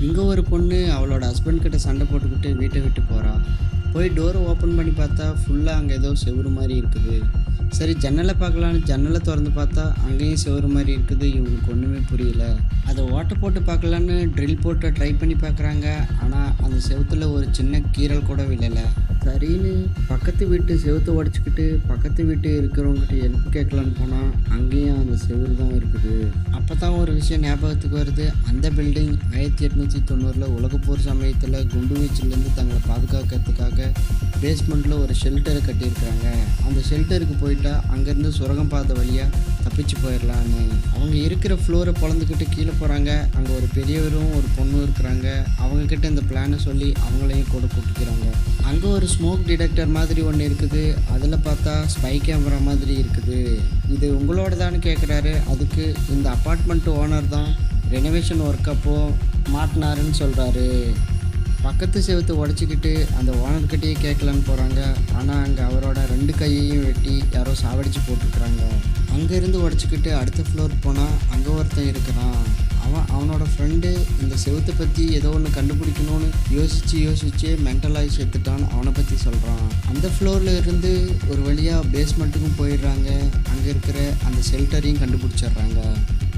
இங்கே ஒரு பொண்ணு அவளோட ஹஸ்பண்ட் கிட்ட சண்டை போட்டுக்கிட்டு வீட்டை விட்டு போகிறா. போய் டோரை ஓப்பன் பண்ணி பார்த்தா ஃபுல்லாக அங்கே ஏதோ செவுரு மாதிரி இருக்குது. சரி ஜன்னலை பார்க்கலான்னு ஜன்னலை திறந்து பார்த்தா அங்கேயும் செவுரு மாதிரி இருக்குது. இவங்களுக்கு ஒன்றுமே புரியல. அதை ஓட்டை போட்டு பார்க்கலான்னு ட்ரில் போட்டு ட்ரை பண்ணி பார்க்குறாங்க. ஆனால் அந்த செவுத்துல ஒரு சின்ன கீறல் கூட விழலை. சரின்னு பக்கத்து வீட்டு செவுத்தை உடச்சிக்கிட்டு பக்கத்து வீட்டு இருக்கிறவங்ககிட்ட ஹெல்ப் கேட்கலான்னு போனால் அங்கேயும் அந்த செவுரு தான் இருக்குது. அப்போ தான் ஒரு விஷயம் ஞாபகத்துக்கு வருது. அந்த பில்டிங் 1890 உலகப்போர் சமயத்தில் குண்டு வீச்சிலேருந்து தங்களை பாதுகாக்கிறதுக்காக பேஸ்மெண்ட்டில் ஒரு ஷெல்டரை கட்டியிருக்கிறாங்க. அந்த ஷெல்டருக்கு போயிட்டா அங்கேருந்து சுரங்கம் பாதை வழியாக தப்பிச்சு போயிடலான்னு அவங்க இருக்கிற ஃப்ளோரை பொழந்துக்கிட்டு கீழே போகிறாங்க. அங்கே ஒரு பெரியவரும் ஒரு பொண்ணும் இருக்கிறாங்க. அவங்கக்கிட்ட இந்த பிளானை சொல்லி அவங்களையும் கூட கூப்பிட்டுக்கிறாங்க. அங்கே ஒரு ஸ்மோக் டிடெக்டர் மாதிரி ஒன்று இருக்குது. அதில் பார்த்தா ஸ்பை கேமரா மாதிரி இருக்குது. இது உங்களோட தான்னு கேட்குறாரு. அதுக்கு இந்த அப்பார்ட்மெண்ட் ஓனர் தான் ரெனோவேஷன் ஒர்க் அப்போது மாட்டினாருன்னு சொல்கிறாரு. பக்கத்து செவத்தை உடச்சிக்கிட்டு அந்த ஓனர்கிட்டயே கேட்கலான்னு போகிறாங்க. ஆனால் அங்கே அவரோட 2 கையையும் வெட்டி யாரோ சாவடிச்சு போட்டுருக்குறாங்க. அங்கேருந்து உடச்சிக்கிட்டு அடுத்த ஃப்ளோர் போனால் அங்கே ஒருத்தன் இருக்கிறான். அவனோட ஃப்ரெண்டு இந்த செவத்தை பற்றி ஏதோ ஒன்று கண்டுபிடிக்கணும்னு யோசித்து மென்டலாகி செத்துட்டான்னு அவனை பற்றி சொல்கிறான். அந்த ஃப்ளோரில் இருந்து ஒரு வழியாக பேஸ்மெண்ட்டுக்கும் போயிடுறாங்க. அங்கே இருக்கிற அந்த ஷெல்டரையும் கண்டுபிடிச்சிட்றாங்க.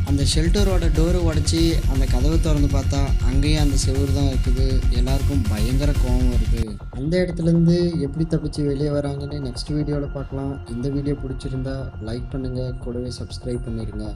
அந்த ஷெல்டரோட டோரை உடச்சி அந்த கதவை திறந்து பார்த்தா அங்கேயும் அந்த செவுரு தான் இருக்குது. எல்லாருக்கும் பயங்கர கோபம் வருது. அந்த இடத்துலேருந்து எப்படி தப்பிச்சு வெளியே வராங்கன்னு நெக்ஸ்ட் வீடியோவில் பார்க்கலாம். இந்த வீடியோ பிடிச்சிருந்தா லைக் பண்ணுங்கள், கூடவே சப்ஸ்கிரைப் பண்ணிடுங்க.